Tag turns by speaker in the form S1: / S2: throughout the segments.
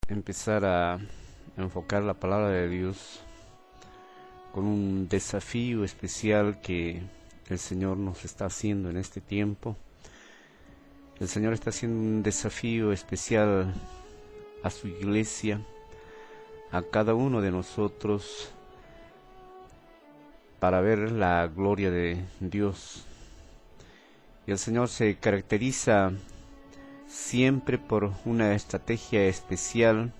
S1: empezar a enfocar la palabra de Dios con un desafío especial que el Señor nos está haciendo en este tiempo. El Señor está haciendo un desafío especial a su iglesia, a cada uno de nosotros, para ver la gloria de Dios. Y el Señor se caracteriza siempre por una estrategia especial,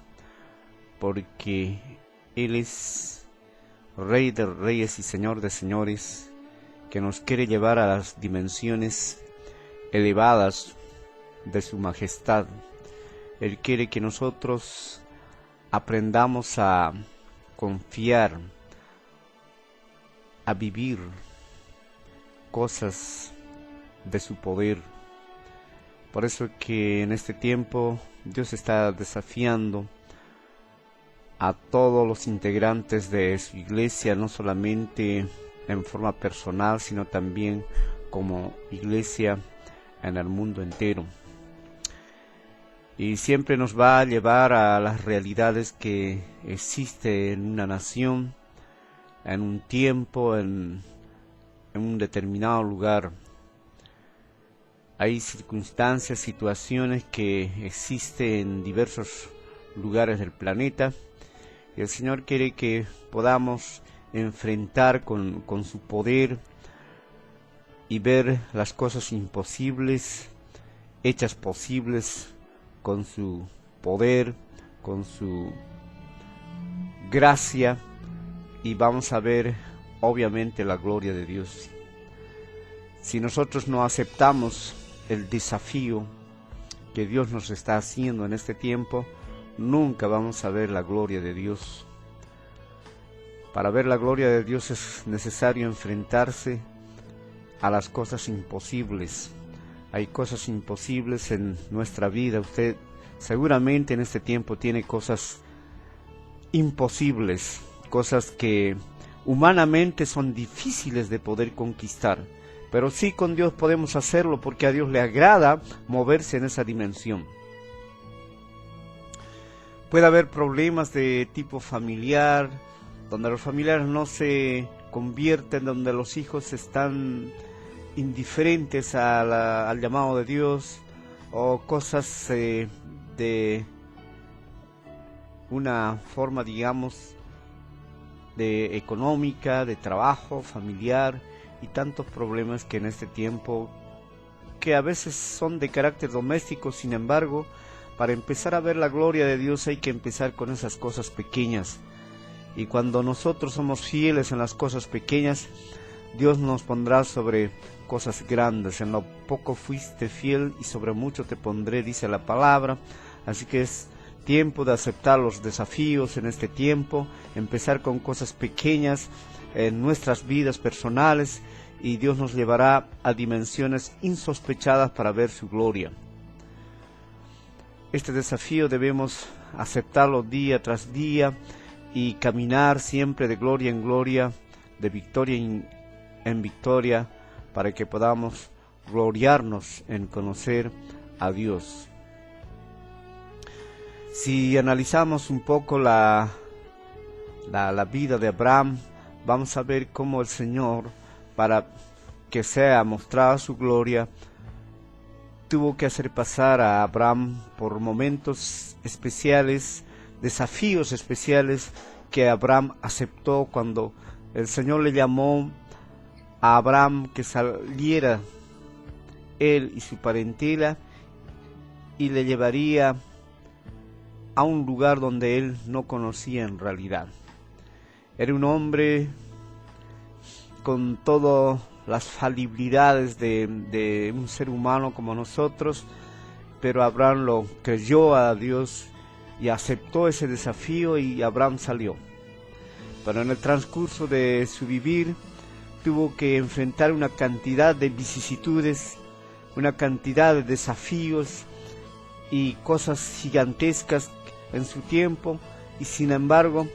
S1: porque Él es Rey de reyes y Señor de señores, que nos quiere llevar a las dimensiones elevadas de su majestad. Él quiere que nosotros aprendamos a confiar, a vivir cosas de su poder. Por eso que en este tiempo Dios está desafiando a todos los integrantes de su iglesia, no solamente en forma personal, sino también como iglesia en el mundo entero. Y siempre nos va a llevar a las realidades que existen en una nación, en un tiempo, en un determinado lugar. Hay circunstancias, situaciones que existen en diversos lugares del planeta, y el Señor quiere que podamos enfrentar con su poder y ver las cosas imposibles hechas posibles con su poder, con su gracia, y vamos a ver obviamente la gloria de Dios. Si nosotros no aceptamos el desafío que Dios nos está haciendo en este tiempo, nunca vamos a ver la gloria de Dios. Para ver la gloria de Dios es necesario enfrentarse a las cosas imposibles. Hay cosas imposibles en nuestra vida. Usted seguramente en este tiempo tiene cosas imposibles, cosas que humanamente son difíciles de poder conquistar, pero sí con Dios podemos hacerlo, porque a Dios le agrada moverse en esa dimensión. Puede haber problemas de tipo familiar, donde los familiares no se convierten, donde los hijos están indiferentes al llamado de Dios, o cosas de una forma, digamos, de económica, de trabajo, familiar, y tantos problemas que en este tiempo, que a veces son de carácter doméstico. Sin embargo, para empezar a ver la gloria de Dios hay que empezar con esas cosas pequeñas, y cuando nosotros somos fieles en las cosas pequeñas, Dios nos pondrá sobre cosas grandes. En lo poco fuiste fiel y sobre mucho te pondré, dice la palabra. Así que es tiempo de aceptar los desafíos en este tiempo, empezar con cosas pequeñas en nuestras vidas personales, y Dios nos llevará a dimensiones insospechadas para ver su gloria. Este desafío debemos aceptarlo día tras día y caminar siempre de gloria en gloria, de victoria en victoria, para que podamos gloriarnos en conocer a Dios. Si analizamos un poco la vida de Abraham, vamos a ver cómo el Señor, para que sea mostrada su gloria, tuvo que hacer pasar a Abraham por momentos especiales, desafíos especiales, que Abraham aceptó cuando el Señor le llamó a Abraham que saliera él y su parentela y le llevaría a un lugar donde él no conocía en realidad. Era un hombre con todas las falibilidades de un ser humano como nosotros, pero Abraham lo creyó a Dios y aceptó ese desafío, y Abraham salió. Pero en el transcurso de su vivir tuvo que enfrentar una cantidad de vicisitudes, una cantidad de desafíos y cosas gigantescas en su tiempo, y sin embargo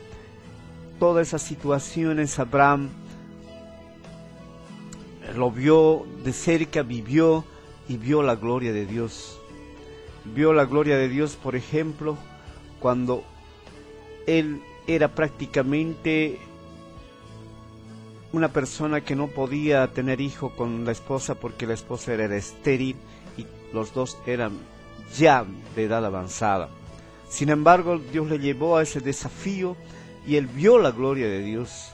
S1: todas esas situaciones Abraham lo vio de cerca, vivió y vio la gloria de Dios. Vio la gloria de Dios, por ejemplo, cuando él era prácticamente una persona que no podía tener hijo con la esposa porque la esposa era estéril y los dos eran ya de edad avanzada. Sin embargo, Dios le llevó a ese desafío y él vio la gloria de Dios.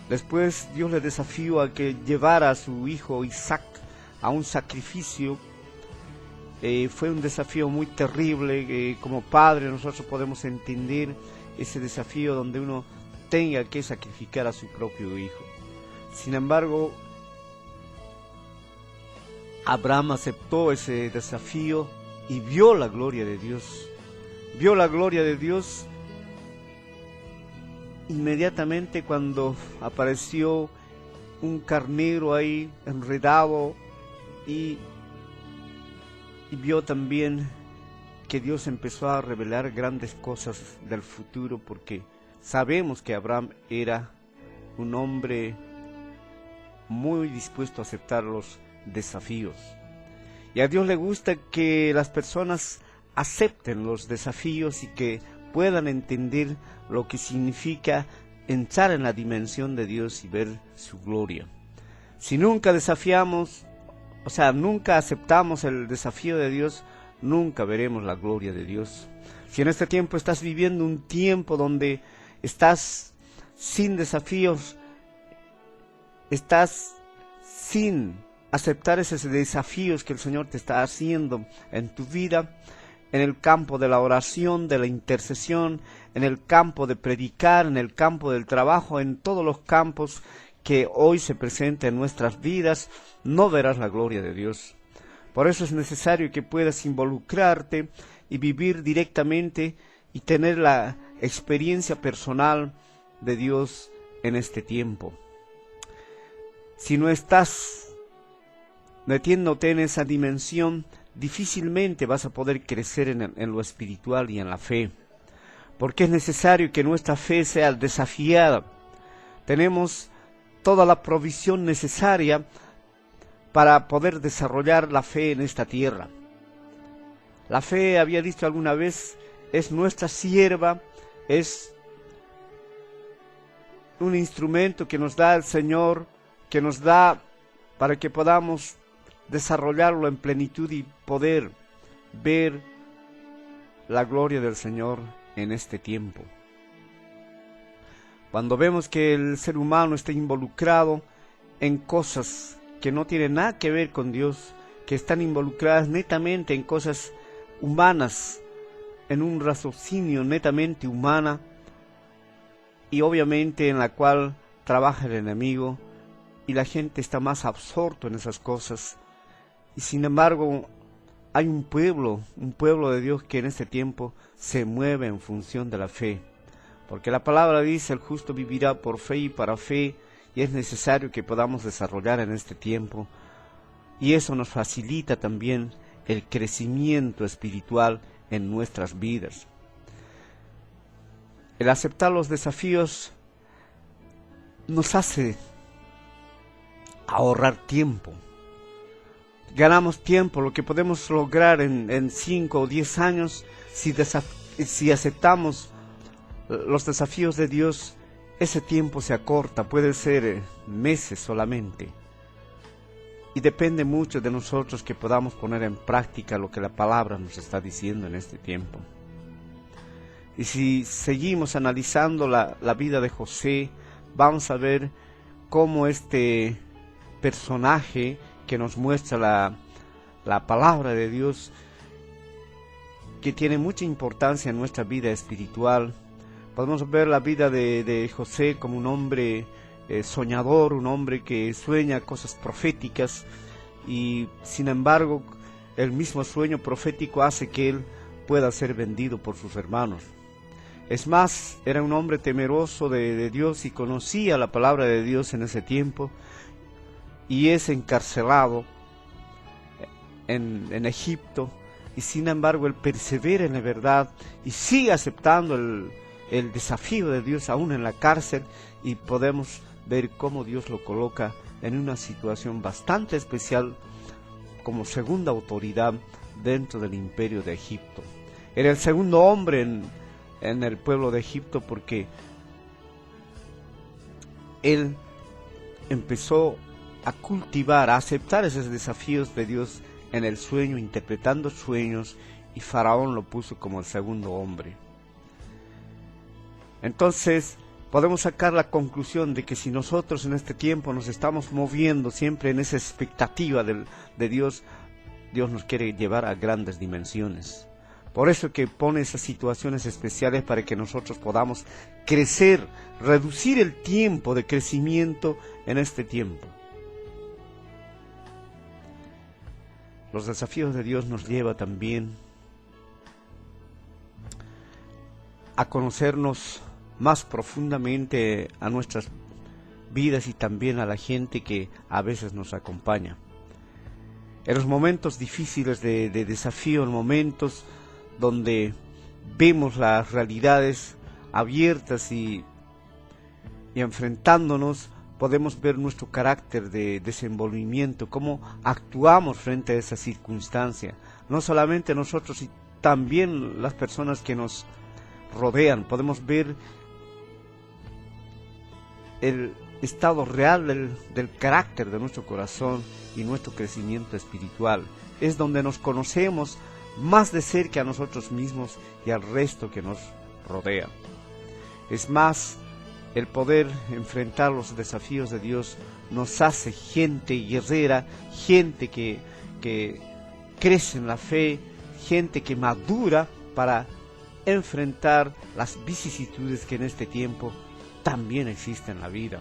S1: Después Dios le desafió a que llevara a su hijo Isaac a un sacrificio. Fue un desafío muy terrible. Como padre nosotros podemos entender ese desafío donde uno tenga que sacrificar a su propio hijo. Sin embargo, Abraham aceptó ese desafío y vio la gloria de Dios. Vio la gloria de Dios inmediatamente cuando apareció un carnero ahí enredado y vio también que Dios empezó a revelar grandes cosas del futuro, porque sabemos que Abraham era un hombre muy dispuesto a aceptar los desafíos. Y a Dios le gusta que las personas acepten los desafíos y que puedan entender lo que significa entrar en la dimensión de Dios y ver su gloria. Si nunca desafiamos, nunca aceptamos el desafío de Dios, nunca veremos la gloria de Dios. Si en este tiempo estás viviendo un tiempo donde estás sin desafíos, estás sin aceptar esos desafíos que el Señor te está haciendo en tu vida, en el campo de la oración, de la intercesión, en el campo de predicar, en el campo del trabajo, en todos los campos que hoy se presentan en nuestras vidas, no verás la gloria de Dios. Por eso es necesario que puedas involucrarte y vivir directamente y tener la experiencia personal de Dios en este tiempo. Si no estás metiéndote en esa dimensión, difícilmente vas a poder crecer en lo espiritual y en la fe, porque es necesario que nuestra fe sea desafiada. Tenemos toda la provisión necesaria para poder desarrollar la fe en esta tierra. La fe, había dicho alguna vez, es nuestra sierva, es un instrumento que nos da el Señor, que nos da para que podamos desarrollarlo en plenitud y poder ver la gloria del Señor en este tiempo. Cuando vemos que el ser humano está involucrado en cosas que no tienen nada que ver con Dios, que están involucradas netamente en cosas humanas, en un raciocinio netamente humana, y obviamente en la cual trabaja el enemigo, y la gente está más absorto en esas cosas. Y sin embargo, hay un pueblo de Dios que en este tiempo se mueve en función de la fe. Porque la palabra dice, el justo vivirá por fe y para fe, y es necesario que podamos desarrollar en este tiempo. Y eso nos facilita también el crecimiento espiritual en nuestras vidas. El aceptar los desafíos nos hace ahorrar tiempo. Ganamos tiempo, lo que podemos lograr en 5 o 10 años, si aceptamos los desafíos de Dios, ese tiempo se acorta, puede ser meses solamente. Y depende mucho de nosotros que podamos poner en práctica lo que la palabra nos está diciendo en este tiempo. Y si seguimos analizando la vida de José, vamos a ver cómo este personaje que nos muestra la palabra de Dios, que tiene mucha importancia en nuestra vida espiritual. Podemos ver la vida de José como un hombre soñador, un hombre que sueña cosas proféticas, y sin embargo el mismo sueño profético hace que él pueda ser vendido por sus hermanos. Es más, era un hombre temeroso de Dios y conocía la palabra de Dios en ese tiempo, y es encarcelado en Egipto, y sin embargo él persevera en la verdad y sigue aceptando el desafío de Dios aún en la cárcel, y podemos ver cómo Dios lo coloca en una situación bastante especial como segunda autoridad dentro del imperio de Egipto. Era el segundo hombre en el pueblo de Egipto, porque él empezó a cultivar, a aceptar esos desafíos de Dios en el sueño, interpretando sueños, y Faraón lo puso como el segundo hombre. Entonces podemos sacar la conclusión de que si nosotros en este tiempo nos estamos moviendo siempre en esa expectativa de Dios, Dios nos quiere llevar a grandes dimensiones. Por eso que pone esas situaciones especiales para que nosotros podamos crecer, reducir el tiempo de crecimiento en este tiempo. Los desafíos de Dios nos llevan también a conocernos más profundamente a nuestras vidas y también a la gente que a veces nos acompaña. En los momentos difíciles de desafío, en momentos donde vemos las realidades abiertas y enfrentándonos, podemos ver nuestro carácter de desenvolvimiento, cómo actuamos frente a esa circunstancia. No solamente nosotros, sino también las personas que nos rodean. Podemos ver el estado real del carácter de nuestro corazón y nuestro crecimiento espiritual. Es donde nos conocemos más de cerca a nosotros mismos y al resto que nos rodea. Es más, el poder enfrentar los desafíos de Dios nos hace gente guerrera, gente que crece en la fe, gente que madura para enfrentar las vicisitudes que en este tiempo también existen en la vida.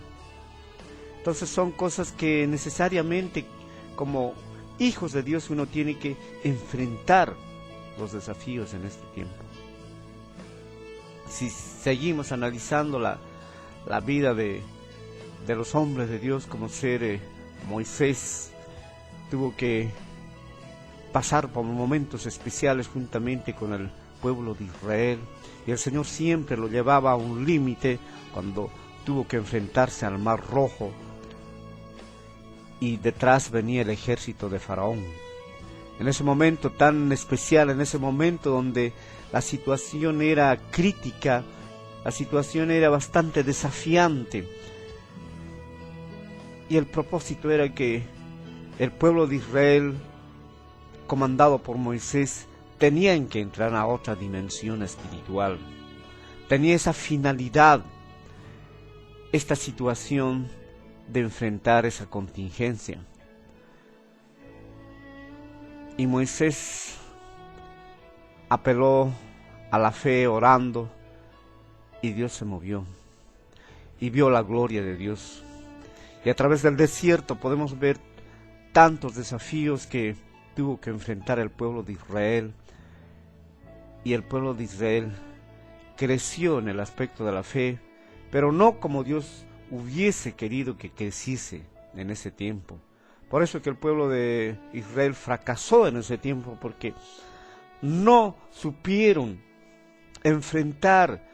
S1: Entonces son cosas que necesariamente como hijos de Dios uno tiene que enfrentar los desafíos en este tiempo. Si seguimos analizando la vida de los hombres de Dios, como ser Moisés, tuvo que pasar por momentos especiales juntamente con el pueblo de Israel, y el Señor siempre lo llevaba a un límite cuando tuvo que enfrentarse al Mar Rojo y detrás venía el ejército de Faraón. En ese momento tan especial, en ese momento donde la situación era crítica, la situación era bastante desafiante, y el propósito era que el pueblo de Israel, comandado por Moisés, tenían que entrar a otra dimensión espiritual. Tenía esa finalidad, esta situación de enfrentar esa contingencia. Y Moisés apeló a la fe orando, y Dios se movió y vio la gloria de Dios. Y a través del desierto podemos ver tantos desafíos que tuvo que enfrentar el pueblo de Israel, y el pueblo de Israel creció en el aspecto de la fe, pero no como Dios hubiese querido que creciese en ese tiempo. Por eso que el pueblo de Israel fracasó en ese tiempo, porque no supieron enfrentar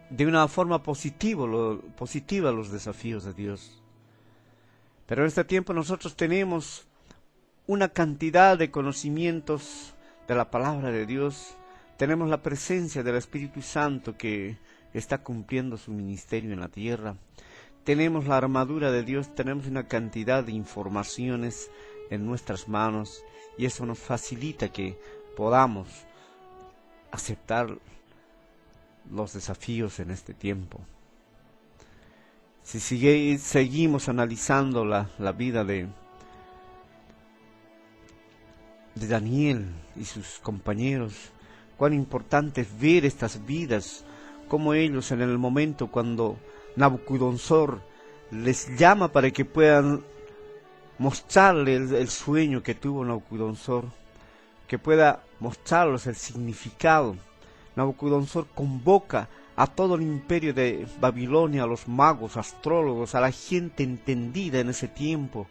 S1: de una forma positiva los desafíos de Dios. Pero en este tiempo nosotros tenemos una cantidad de conocimientos de la palabra de Dios, tenemos la presencia del Espíritu Santo que está cumpliendo su ministerio en la tierra, tenemos la armadura de Dios, tenemos una cantidad de informaciones en nuestras manos, y eso nos facilita que podamos aceptar los desafíos en este tiempo. Si seguimos analizando la vida de Daniel y sus compañeros, cuán importante es ver estas vidas, como ellos en el momento cuando Nabucodonosor les llama para que puedan mostrarle el sueño que tuvo Nabucodonosor, que pueda mostrarles el significado. Nabucodonosor convoca a todo el imperio de Babilonia, a los magos, astrólogos, a la gente entendida en ese tiempo,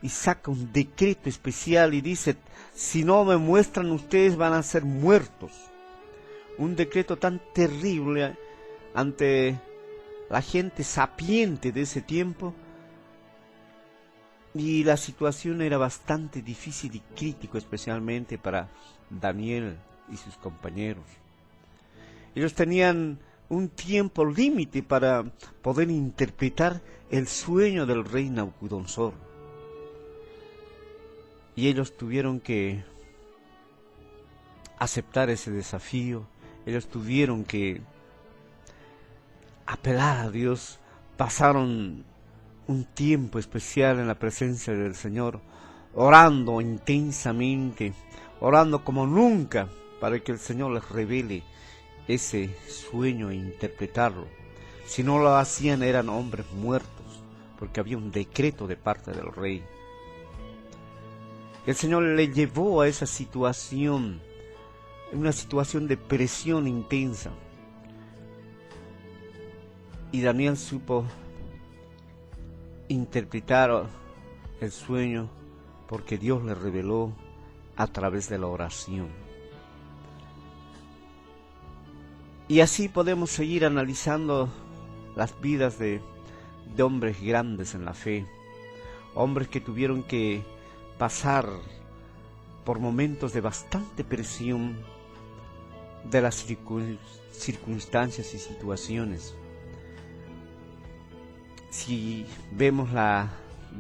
S1: y saca un decreto especial y dice: si no me muestran, ustedes van a ser muertos. Un decreto tan terrible ante la gente sapiente de ese tiempo, y la situación era bastante difícil y crítico, especialmente para Daniel y sus compañeros. Ellos tenían un tiempo límite para poder interpretar el sueño del rey Nabucodonosor. Y ellos tuvieron que aceptar ese desafío. Ellos tuvieron que apelar a Dios. Pasaron un tiempo especial en la presencia del Señor, orando intensamente, orando como nunca, para que el Señor les revele ese sueño e interpretarlo. Si no lo hacían, eran hombres muertos, porque había un decreto de parte del rey. El Señor le llevó a esa situación, una situación de presión intensa. Y Daniel supo interpretar el sueño porque Dios le reveló a través de la oración. Y así podemos seguir analizando las vidas de hombres grandes en la fe, hombres que tuvieron que pasar por momentos de bastante presión de las circunstancias y situaciones. Si vemos la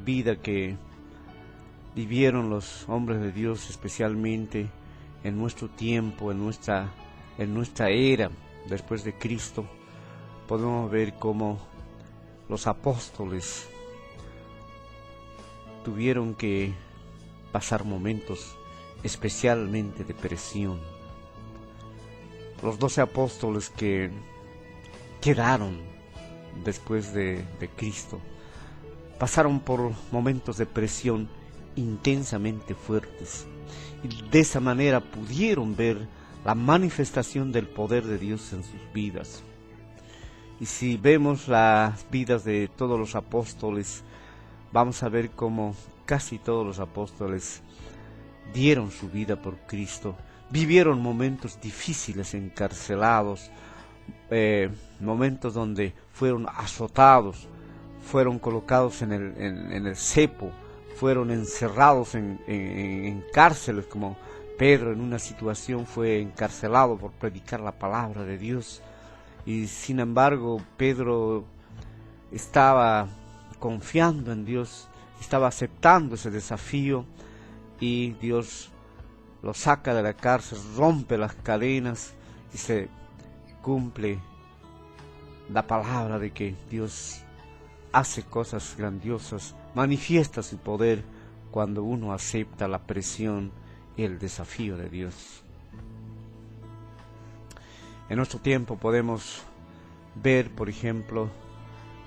S1: vida que vivieron los hombres de Dios, especialmente en nuestro tiempo, en nuestra era después de Cristo, podemos ver cómo los apóstoles tuvieron que pasar momentos especialmente de presión. Los 12 apóstoles que quedaron después de Cristo pasaron por momentos de presión intensamente fuertes, y de esa manera pudieron ver la manifestación del poder de Dios en sus vidas. Y si vemos las vidas de todos los apóstoles, vamos a ver cómo casi todos los apóstoles dieron su vida por Cristo, vivieron momentos difíciles, encarcelados, momentos donde fueron azotados, fueron colocados en el cepo, fueron encerrados en cárceles, como Pedro en una situación fue encarcelado por predicar la palabra de Dios. Y sin embargo Pedro estaba confiando en Dios, estaba aceptando ese desafío, y Dios lo saca de la cárcel, rompe las cadenas y se cumple la palabra de que Dios hace cosas grandiosas, manifiesta su poder cuando uno acepta la presión y el desafío de Dios. En nuestro tiempo podemos ver, por ejemplo,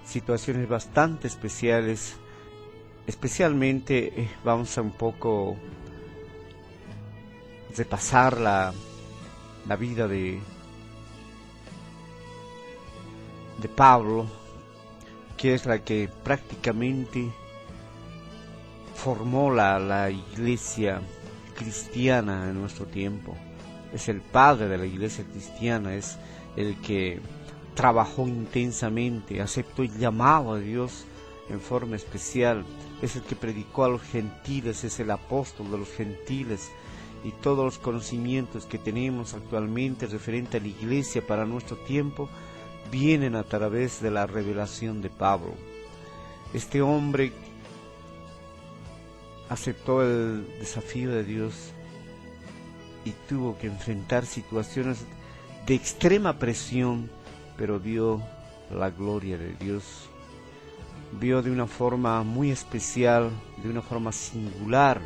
S1: situaciones bastante especiales, especialmente vamos a un poco repasar la vida de Pablo, que es la que prácticamente formó la iglesia cristiana en nuestro tiempo. Es el padre de la iglesia cristiana, es el que trabajó intensamente, aceptó el llamado de Dios en forma especial, es el que predicó a los gentiles, es el apóstol de los gentiles, y todos los conocimientos que tenemos actualmente referente a la iglesia para nuestro tiempo vienen a través de la revelación de Pablo. Este hombre aceptó el desafío de Dios y tuvo que enfrentar situaciones de extrema presión, pero vio la gloria de Dios, vio de una forma muy especial, de una forma singular,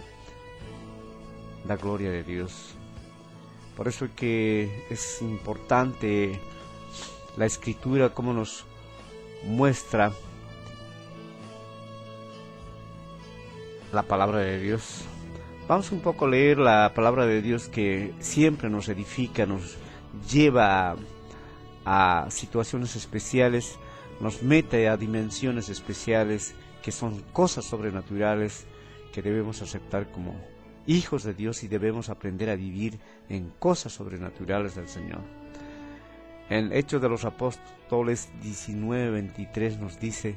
S1: la gloria de Dios. Por eso es que es importante la Escritura, como nos muestra la palabra de Dios. Vamos un poco a leer la palabra de Dios, que siempre nos edifica, nos lleva a situaciones especiales, nos mete a dimensiones especiales, que son cosas sobrenaturales que debemos aceptar como hijos de Dios, y debemos aprender a vivir en cosas sobrenaturales del Señor. En Hechos de los Apóstoles 19:23 nos dice: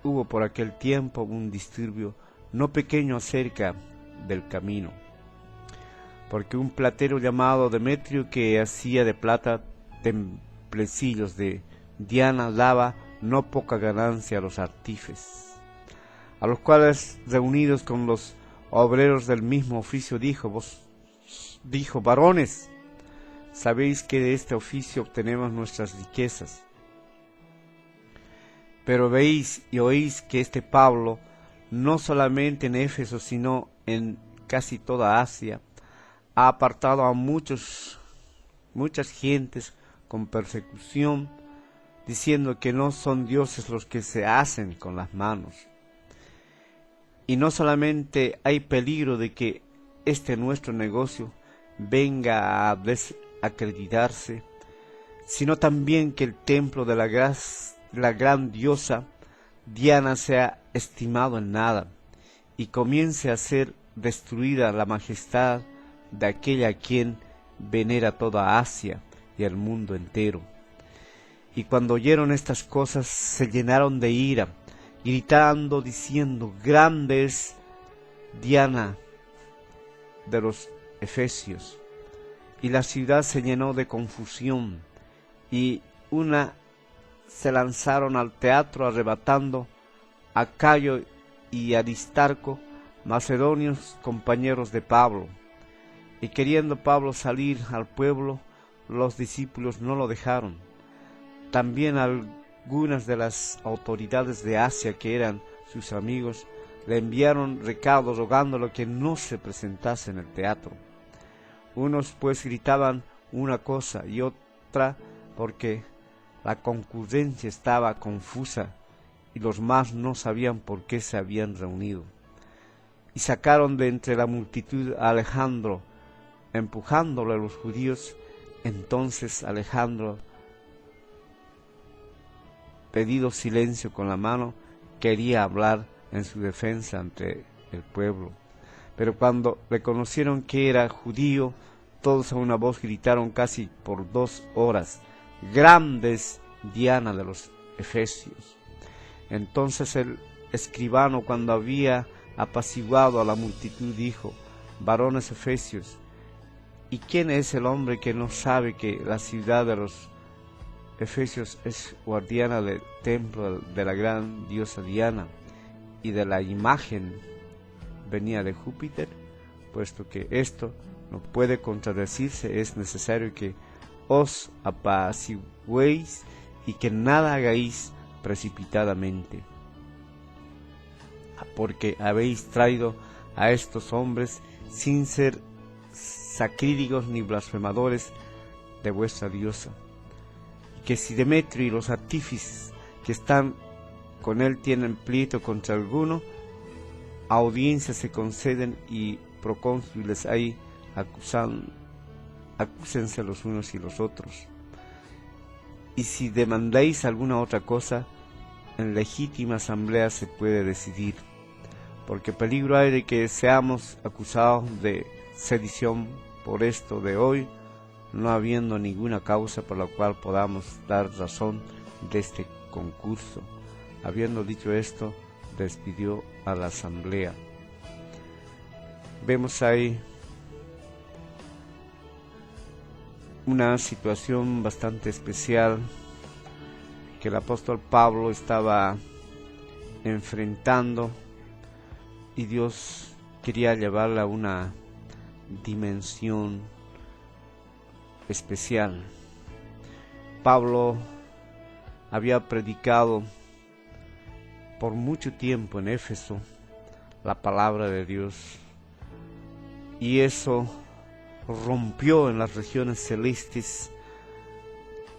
S1: hubo por aquel tiempo un disturbio no pequeño acerca del camino. porque un platero llamado Demetrio, que hacía de plata templecillos de Diana, daba no poca ganancia a los artífices, a los cuales, reunidos con los obreros del mismo oficio, dijo: varones, sabéis que de este oficio obtenemos nuestras riquezas, pero veis y oís que este Pablo, no solamente en Éfeso, sino en casi toda Asia, ha apartado a muchas gentes con persecución, diciendo que no son dioses los que se hacen con las manos. Y no solamente hay peligro de que este nuestro negocio venga a desacreditarse, sino también que el templo de la gran diosa Diana sea estimado en nada, y comience a ser destruida la majestad de aquella a quien venera toda Asia y el mundo entero. Y cuando oyeron estas cosas, se llenaron de ira, gritando, diciendo: grande es Diana de los Efesios. Y la ciudad se llenó de confusión, y se lanzaron al teatro, arrebatando a Cayo y Aristarco, macedonios compañeros de Pablo. Y queriendo Pablo salir al pueblo, los discípulos no lo dejaron. También algunas de las autoridades de Asia, que eran sus amigos, le enviaron recados rogándolo que no se presentase en el teatro. Unos pues gritaban una cosa y otra, porque la concurrencia estaba confusa y los más no sabían por qué se habían reunido. Y sacaron de entre la multitud a Alejandro, empujándolo a los judíos. Entonces Alejandro, pedido silencio con la mano, quería hablar en su defensa ante el pueblo. Pero cuando reconocieron que era judío, todos a una voz gritaron casi por 2 horas: grande es Diana de los Efesios. Entonces el escribano, cuando había apaciguado a la multitud, dijo: varones efesios, ¿y quién es el hombre que no sabe que la ciudad de los Efesios es guardiana del templo de la gran diosa Diana y de la imagen venida de Júpiter? Puesto que esto no puede contradecirse, es necesario que os apaciguéis y que nada hagáis precipitadamente, porque habéis traído a estos hombres sin ser sacrílegos ni blasfemadores de vuestra diosa, y que si Demetrio y los artífices que están con él tienen pleito contra alguno, audiencias se conceden y procónsules hay, acúsense los unos y los otros. Y si demandáis alguna otra cosa, en legítima asamblea se puede decidir, porque peligro hay de que seamos acusados de sedición por esto de hoy, no habiendo ninguna causa por la cual podamos dar razón de este concurso. Habiendo dicho esto, despidió a la asamblea. Vemos ahí una situación bastante especial que el apóstol Pablo estaba enfrentando, y Dios quería llevarla a una dimensión especial. Pablo había predicado por mucho tiempo en Éfeso la palabra de Dios, y eso rompió en las regiones celestes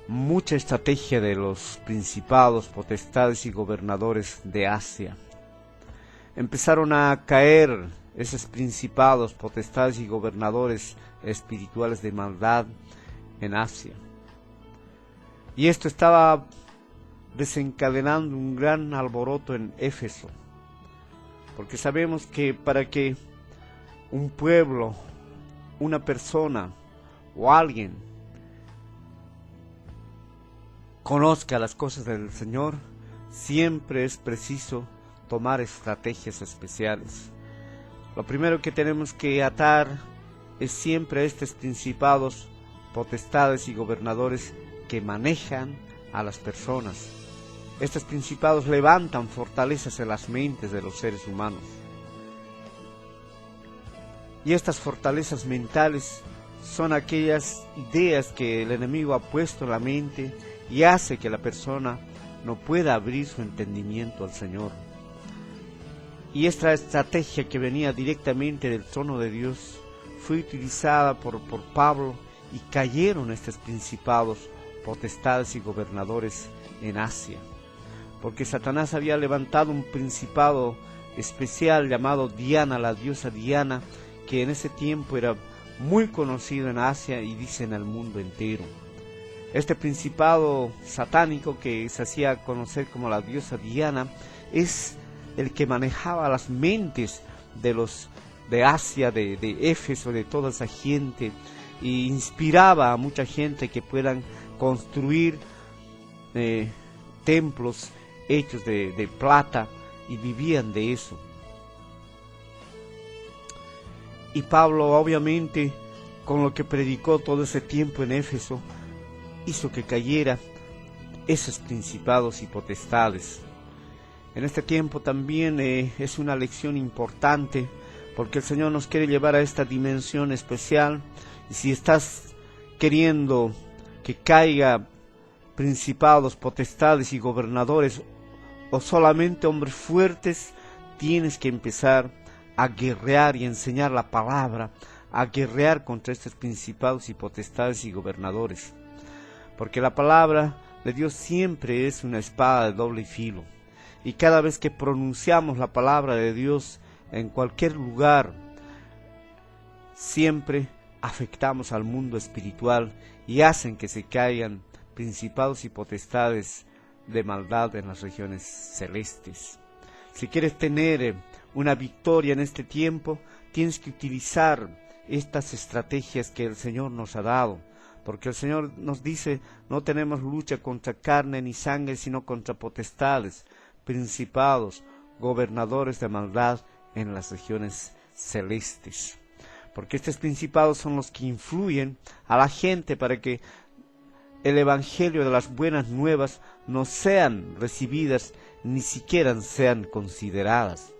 S1: mucha estrategia de los principados, potestades y gobernadores de Asia. Empezaron a caer esos principados, potestades y gobernadores espirituales de maldad en Asia, y esto estaba desencadenando un gran alboroto en Éfeso, porque sabemos que para que un pueblo, una persona o alguien conozca las cosas del Señor, siempre es preciso tomar estrategias especiales. Lo primero que tenemos que atar es siempre estos principados, potestades y gobernadores que manejan a las personas. Estos principados levantan fortalezas en las mentes de los seres humanos. Y estas fortalezas mentales son aquellas ideas que el enemigo ha puesto en la mente y hace que la persona no pueda abrir su entendimiento al Señor. Y esta estrategia que venía directamente del trono de Dios fue utilizada por Pablo y cayeron estos principados, potestades y gobernadores en Asia. Porque Satanás había levantado un principado especial llamado Diana, la diosa Diana, que en ese tiempo era muy conocido en Asia y dice en el mundo entero. Este principado satánico que se hacía conocer como la diosa Diana es el que manejaba las mentes de Asia, de Éfeso, de toda esa gente, e inspiraba a mucha gente que puedan construir templos hechos de plata, y vivían de eso. Y Pablo, obviamente, con lo que predicó todo ese tiempo en Éfeso, hizo que cayera esos principados y potestades. En este tiempo también es una lección importante, porque el Señor nos quiere llevar a esta dimensión especial. Y si estás queriendo que caiga principados, potestades y gobernadores, o solamente hombres fuertes, tienes que empezar a guerrear y enseñar la palabra, a guerrear contra estos principados y potestades y gobernadores. Porque la palabra de Dios siempre es una espada de doble filo. Y cada vez que pronunciamos la palabra de Dios en cualquier lugar, siempre afectamos al mundo espiritual y hacen que se caigan principados y potestades de maldad en las regiones celestes. Si quieres tener una victoria en este tiempo, tienes que utilizar estas estrategias que el Señor nos ha dado, porque el Señor nos dice: no tenemos lucha contra carne ni sangre, sino contra potestades, principados, gobernadores de maldad en las regiones celestes. Porque estos principados son los que influyen a la gente para que el evangelio de las buenas nuevas no sean recibidas, ni siquiera sean consideradas.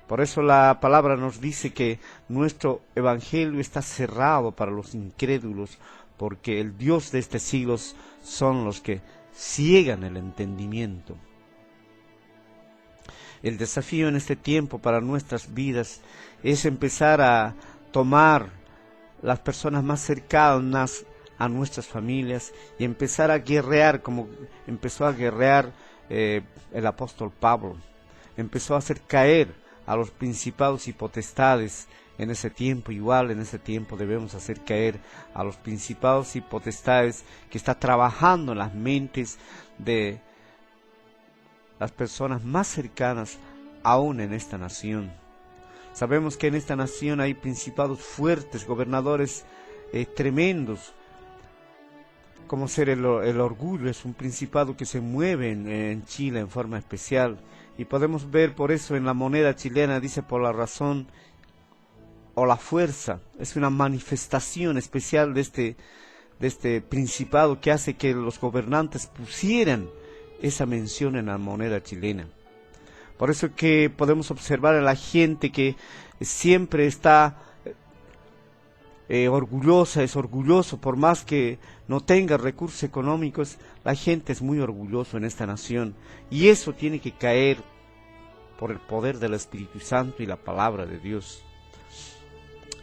S1: Por eso la palabra nos dice que nuestro evangelio está cerrado para los incrédulos, porque el Dios de este siglo son los que ciegan el entendimiento. El desafío en este tiempo para nuestras vidas es empezar a tomar las personas más cercanas a nuestras familias y empezar a guerrear como empezó a guerrear el apóstol Pablo. Empezó a hacer caer a los principados y potestades en ese tiempo. Igual en ese tiempo debemos hacer caer a los principados y potestades que está trabajando en las mentes de las personas más cercanas aún en esta nación. Sabemos que en esta nación hay principados fuertes, gobernadores tremendos, como ser el orgullo. Es un principado que se mueve en Chile en forma especial, y podemos ver por eso en la moneda chilena, dice: por la razón o la fuerza. Es una manifestación especial de este principado que hace que los gobernantes pusieran esa mención en la moneda chilena. Por eso que podemos observar a la gente que siempre está orgullosa, es orgulloso, por más que no tenga recursos económicos, la gente es muy orgulloso en esta nación, y eso tiene que caer por el poder del Espíritu Santo y la palabra de Dios.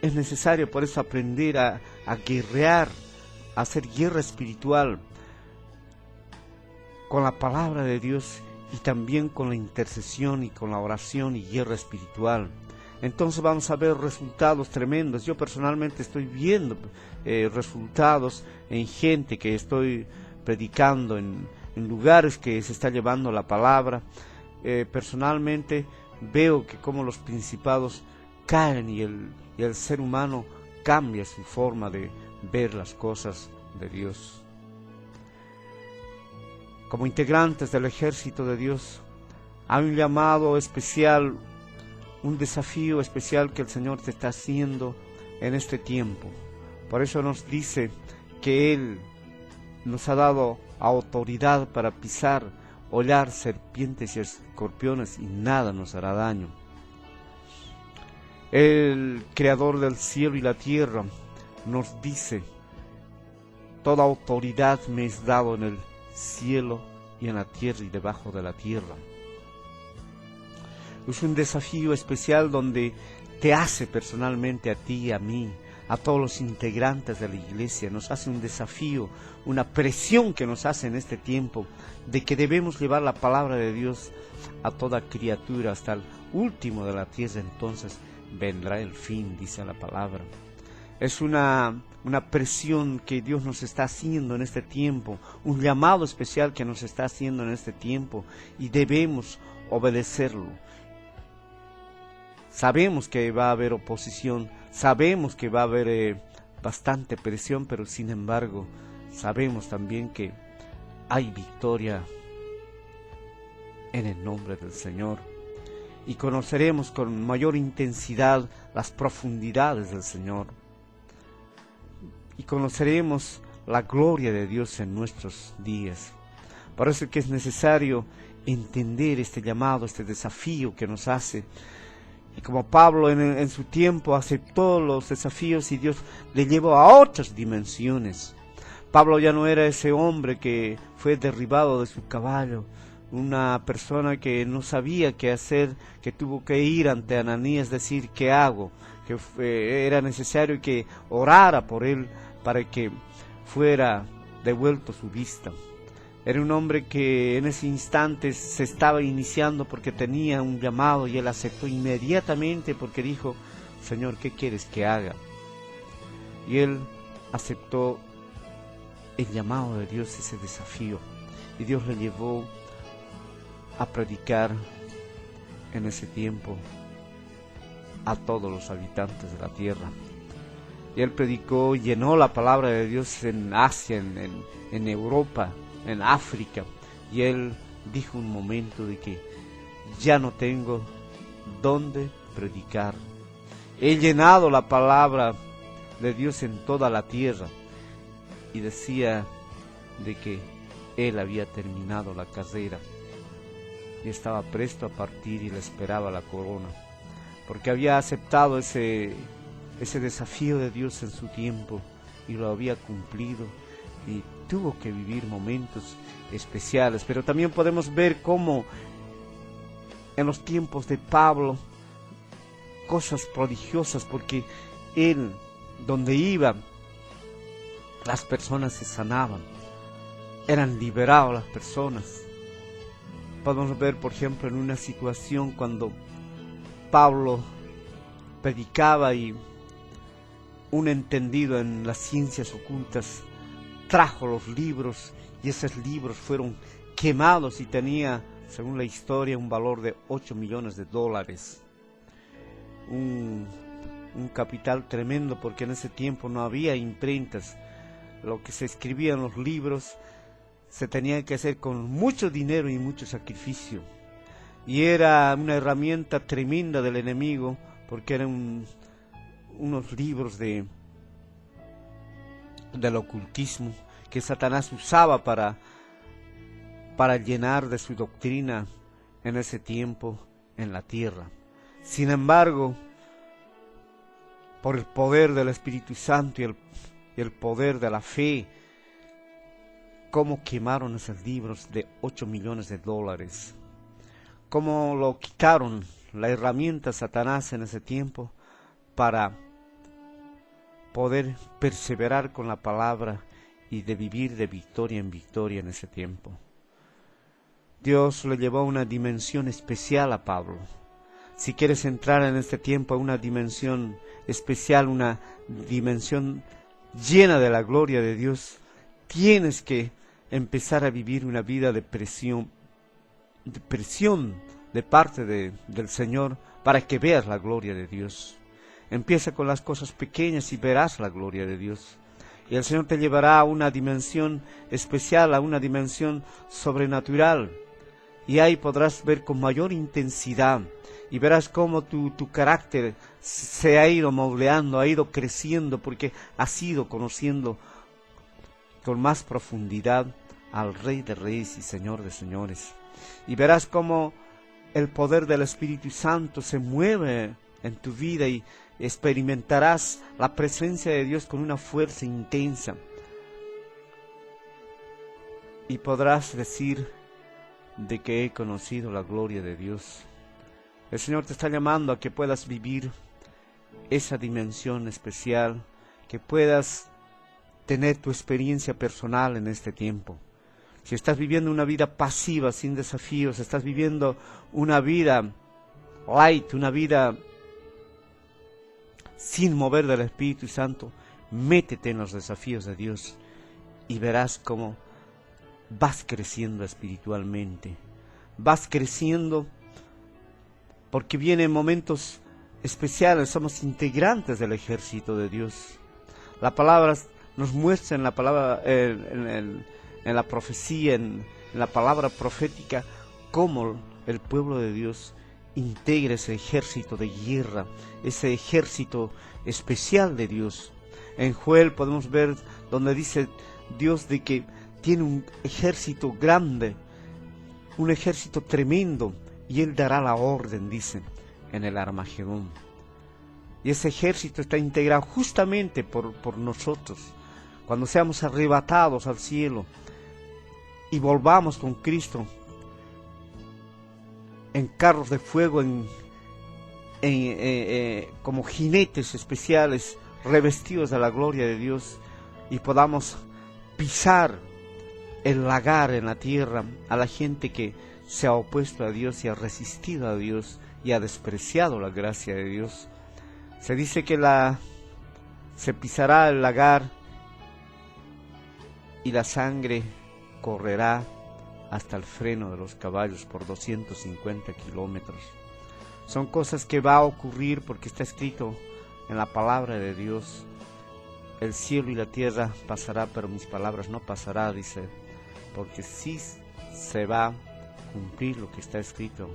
S1: Es necesario por eso aprender a guerrear, a hacer guerra espiritual con la palabra de Dios, y también con la intercesión y con la oración y guerra espiritual. Entonces vamos a ver resultados tremendos. Yo personalmente estoy viendo resultados en gente que estoy predicando, en lugares que se está llevando la palabra. Personalmente veo que como los principados caen y el ser humano cambia su forma de ver las cosas de Dios. Como integrantes del ejército de Dios, hay un llamado especial, un desafío especial que el Señor te está haciendo en este tiempo. Por eso nos dice que Él nos ha dado autoridad para pisar, hollar serpientes y escorpiones, y nada nos hará daño. El Creador del cielo y la tierra nos dice: toda autoridad me es dado en el cielo y en la tierra y debajo de la tierra. Es un desafío especial donde te hace personalmente a ti y a mí, a todos los integrantes de la iglesia. Nos hace un desafío, una presión que nos hace en este tiempo, de que debemos llevar la palabra de Dios a toda criatura, hasta el último de la tierra. Entonces vendrá el fin, dice la palabra. Es una presión que Dios nos está haciendo en este tiempo, un llamado especial que nos está haciendo en este tiempo, y debemos obedecerlo. Sabemos que va a haber oposición, sabemos que va a haber bastante presión, pero sin embargo sabemos también que hay victoria en el nombre del Señor, y conoceremos con mayor intensidad las profundidades del Señor, y conoceremos la gloria de Dios en nuestros días. Por eso que es necesario entender este llamado, este desafío que nos hace. Y como Pablo en su tiempo aceptó los desafíos, y Dios le llevó a otras dimensiones. Pablo ya no era ese hombre que fue derribado de su caballo, una persona que no sabía qué hacer, que tuvo que ir ante Ananías, decir: ¿qué hago? Que era necesario que orara por él para que fuera devuelto su vista. Era un hombre que en ese instante se estaba iniciando porque tenía un llamado, y él aceptó inmediatamente porque dijo: Señor, ¿qué quieres que haga? Y él aceptó el llamado de Dios, ese desafío, y Dios le llevó a predicar en ese tiempo a todos los habitantes de la tierra. Y él predicó, llenó la palabra de Dios en Asia, en Europa, en África, y él dijo un momento de que ya no tengo dónde predicar. He llenado la palabra de Dios en toda la tierra, y decía de que él había terminado la carrera y estaba presto a partir, y le esperaba la corona, porque había aceptado ese desafío de Dios en su tiempo, y lo había cumplido, y tuvo que vivir momentos especiales. Pero también podemos ver cómo en los tiempos de Pablo, cosas prodigiosas, porque él, donde iba, las personas se sanaban, eran liberadas las personas. Podemos ver, por ejemplo, en una situación cuando Pablo predicaba, y un entendido en las ciencias ocultas trajo los libros, y esos libros fueron quemados, y tenía, según la historia, un valor de $8 millones. Un capital tremendo, porque en ese tiempo no había imprentas. Lo que se escribía en los libros se tenía que hacer con mucho dinero y mucho sacrificio, y era una herramienta tremenda del enemigo, porque eran unos libros del ocultismo que Satanás usaba para llenar de su doctrina en ese tiempo en la tierra. Sin embargo, por el poder del Espíritu Santo y el poder de la fe, cómo quemaron esos libros de $8 millones, cómo lo quitaron, la herramienta Satanás en ese tiempo, para poder perseverar con la palabra y de vivir de victoria en victoria en ese tiempo. Dios le llevó a una dimensión especial a Pablo. Si quieres entrar en este tiempo a una dimensión especial, una dimensión llena de la gloria de Dios, tienes que empezar a vivir una vida de presión de parte del Señor, para que veas la gloria de Dios. Empieza con las cosas pequeñas y verás la gloria de Dios. Y el Señor te llevará a una dimensión especial, a una dimensión sobrenatural. y ahí podrás ver con mayor intensidad y verás cómo tu carácter se ha ido moldeando, ha ido creciendo, porque has ido conociendo con más profundidad al Rey de Reyes y Señor de Señores. Y verás cómo el poder del Espíritu Santo se mueve en tu vida y experimentarás la presencia de Dios con una fuerza intensa. Y podrás decir de que he conocido la gloria de Dios. El Señor te está llamando a que puedas vivir esa dimensión especial, que puedas tener tu experiencia personal en este tiempo. Si estás viviendo una vida pasiva, sin desafíos, estás viviendo una vida light, una vida sin mover del Espíritu Santo, métete en los desafíos de Dios y verás cómo vas creciendo espiritualmente. Vas creciendo porque vienen momentos especiales, somos integrantes del ejército de Dios. La palabra nos muestra en la palabra, en la profecía, en la palabra profética, cómo el pueblo de Dios integra ese ejército de guerra, ese ejército especial de Dios. En Joel podemos ver donde dice Dios de que tiene un ejército grande, un ejército tremendo, y Él dará la orden, dice, en el Armagedón. Y ese ejército está integrado justamente por nosotros. Cuando seamos arrebatados al cielo y volvamos con Cristo en carros de fuego, como jinetes especiales, revestidos de la gloria de Dios, y podamos pisar el lagar en la tierra a la gente que se ha opuesto a Dios y ha resistido a Dios y ha despreciado la gracia de Dios. Se dice que se pisará el lagar y la sangre correrá hasta el freno de los caballos por 250 kilómetros. Son cosas que va a ocurrir porque está escrito en la palabra de Dios. El cielo y la tierra pasará, pero mis palabras no pasará, dice, porque sí se va a cumplir lo que está escrito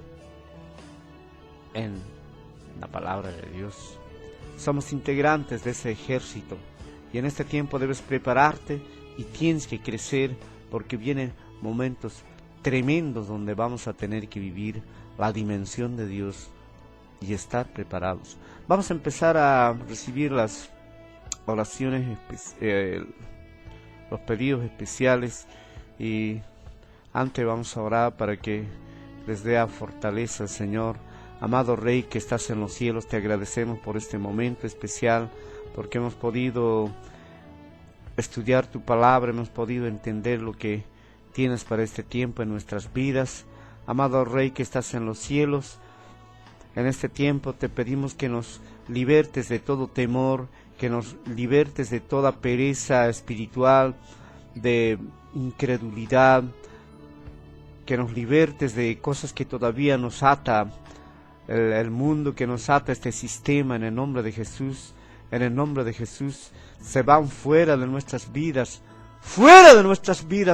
S1: en la palabra de Dios. Somos integrantes de ese ejército y en este tiempo debes prepararte y tienes que crecer, porque vienen momentos tremendos donde vamos a tener que vivir la dimensión de Dios y estar preparados. Vamos a empezar a recibir las oraciones, los pedidos especiales, y antes vamos a orar para que les dé fortaleza, Señor. Amado Rey que estás en los cielos, te agradecemos por este momento especial, porque hemos podido estudiar tu palabra, hemos podido entender lo que tienes para este tiempo en nuestras vidas. Amado Rey que estás en los cielos, en este tiempo te pedimos que nos libertes de todo temor, que nos libertes de toda pereza espiritual, de incredulidad, que nos libertes de cosas que todavía nos ata el mundo, que nos ata este sistema. En el nombre de Jesús, en el nombre de Jesús, se van fuera de nuestras vidas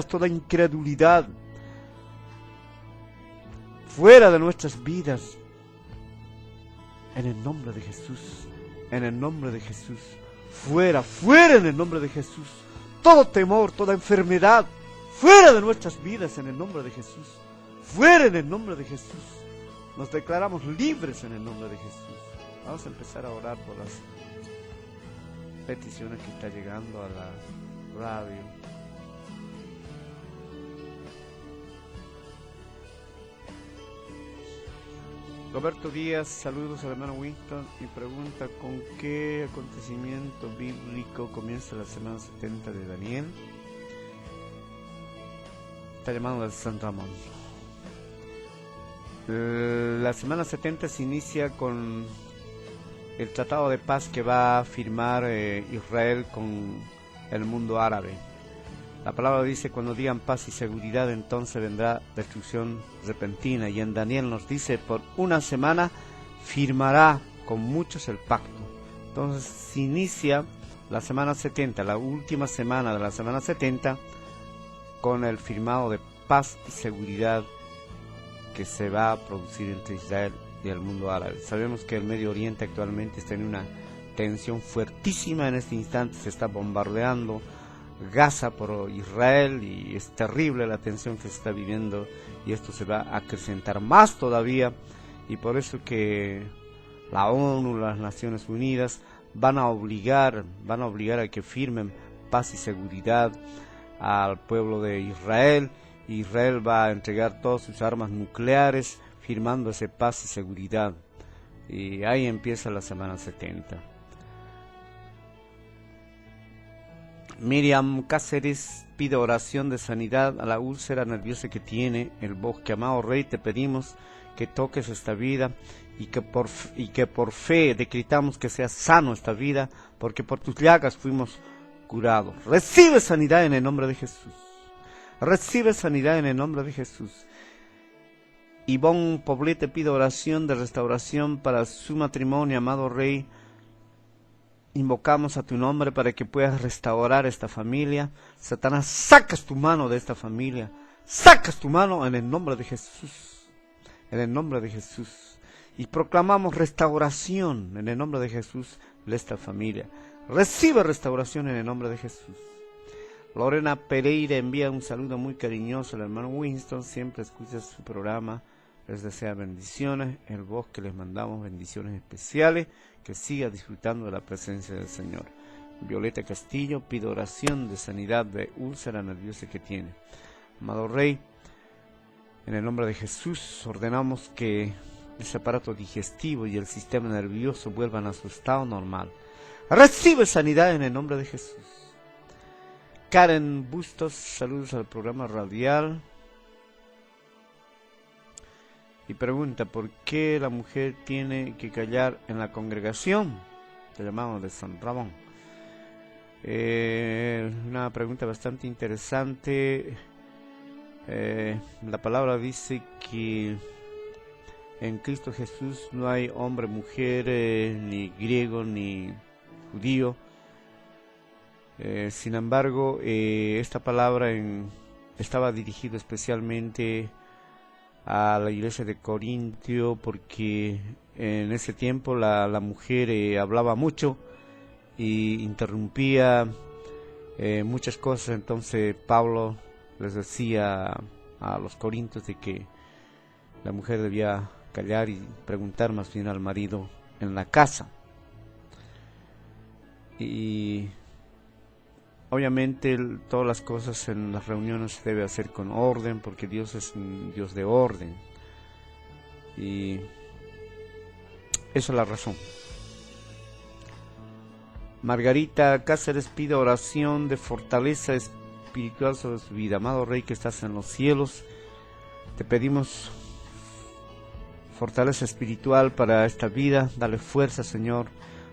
S1: toda incredulidad, fuera de nuestras vidas, en el nombre de Jesús, en el nombre de Jesús, fuera en el nombre de Jesús, todo temor, toda enfermedad, fuera de nuestras vidas en el nombre de Jesús, fuera en el nombre de Jesús. Nos declaramos libres en el nombre de Jesús. Vamos a empezar a orar por las peticiones que está llegando a la radio. Roberto Díaz, saludos al hermano Winston y pregunta: ¿con qué acontecimiento bíblico comienza la semana 70 de Daniel? Está llamando al San Ramón. La semana 70 se inicia con el tratado de paz que va a firmar Israel con el mundo árabe. La palabra dice: cuando digan paz y seguridad, entonces vendrá destrucción repentina. Y en Daniel nos dice: por una semana firmará con muchos el pacto. Entonces se inicia la semana 70, la última semana de la semana 70, con el firmado de paz y seguridad que se va a producir entre Israel y el mundo árabe. Sabemos que el Medio Oriente actualmente está en una tensión fuertísima. En este instante se está bombardeando Gaza por Israel y es terrible la tensión que se está viviendo, y esto se va a acrecentar más todavía, y por eso que la ONU, las Naciones Unidas van a obligar a que firmen paz y seguridad al pueblo de Israel. Israel va a entregar todas sus armas nucleares firmando ese paz y seguridad, y ahí empieza la semana 70. Miriam Cáceres pide oración de sanidad a la úlcera nerviosa que tiene el bosque. Amado Rey, te pedimos que toques esta vida y que por fe decretamos que sea sano esta vida, porque por tus llagas fuimos curados. Recibe sanidad en el nombre de Jesús. Recibe sanidad en el nombre de Jesús. Ivonne Poblete pide oración de restauración para su matrimonio. Amado Rey, invocamos a tu nombre para que puedas restaurar esta familia. Satanás, sacas tu mano de esta familia. Sacas tu mano en el nombre de Jesús. En el nombre de Jesús. Y proclamamos restauración en el nombre de Jesús de esta familia. Recibe restauración en el nombre de Jesús. Lorena Pereira envía un saludo muy cariñoso al hermano Winston. Siempre escucha su programa. Les desea bendiciones. El bosque les mandamos bendiciones especiales. Que siga disfrutando de la presencia del Señor. Violeta Castillo pide oración de sanidad de úlcera nerviosa que tiene. Amado Rey, en el nombre de Jesús ordenamos que ese aparato digestivo y el sistema nervioso vuelvan a su estado normal. Recibe sanidad en el nombre de Jesús. Karen Bustos, saludos al programa radial. Y pregunta, ¿por qué la mujer tiene que callar en la congregación? Te llamamos de San Ramón. Una pregunta bastante interesante. La palabra dice que en Cristo Jesús no hay hombre, mujer, ni griego, ni judío. Sin embargo, esta palabra estaba dirigida especialmente a la iglesia de Corintio, porque en ese tiempo la mujer hablaba mucho y interrumpía muchas cosas. Entonces Pablo les decía a los corintios de que la mujer debía callar y preguntar más bien al marido en la casa. Y obviamente todas las cosas en las reuniones se debe hacer con orden, porque Dios es un Dios de orden. Y esa es la razón. Margarita Cáceres pide oración de fortaleza espiritual sobre su vida. Amado Rey que estás en los cielos, te pedimos fortaleza espiritual para esta vida. Dale fuerza, Señor.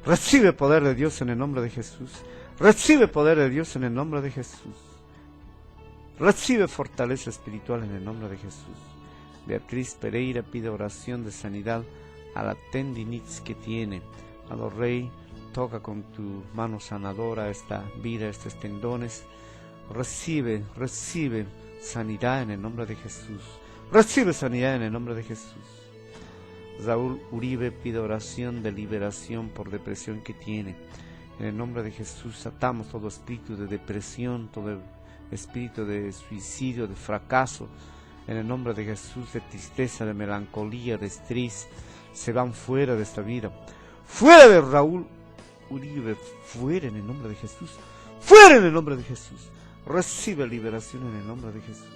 S1: Recibe poder de Dios en el nombre de Jesús. Recibe poder de Dios en el nombre de Jesús. Recibe fortaleza espiritual en el nombre de Jesús. Beatriz Pereira pide oración de sanidad a la tendinitis que tiene. Amado Rey, toca con tu mano sanadora esta vida, estos tendones. Recibe sanidad en el nombre de Jesús. Recibe sanidad en el nombre de Jesús. Raúl Uribe pide oración de liberación por depresión que tiene. En el nombre de Jesús atamos todo espíritu de depresión, todo espíritu de suicidio, de fracaso. En el nombre de Jesús, de tristeza, de melancolía, de estrés, se van fuera de esta vida. Fuera de Raúl Uribe, fuera en el nombre de Jesús. Fuera en el nombre de Jesús. Recibe liberación en el nombre de Jesús.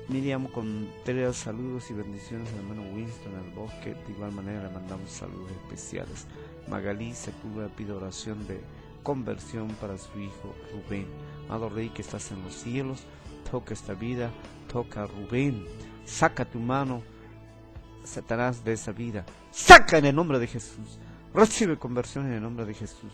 S1: Miriam Contreras, saludos y bendiciones al hermano Winston en el bosque. De igual manera le mandamos saludos especiales. Magalí Sepúlveda pide oración de conversión para su hijo Rubén. Amado Rey que estás en los cielos, toca esta vida, toca a Rubén. Saca tu mano, Satanás, de esa vida. Saca en el nombre de Jesús. Recibe conversión en el nombre de Jesús.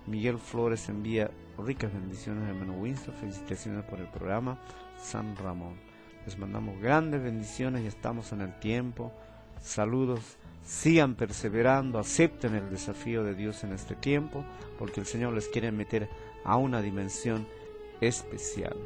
S1: Miguel Flores envía ricas bendiciones al hermano Winston. Felicitaciones por el programa San Ramón. Les mandamos grandes bendiciones y estamos en el tiempo. Saludos, sigan perseverando, acepten el desafío de Dios en este tiempo, porque el Señor les quiere meter a una dimensión especial.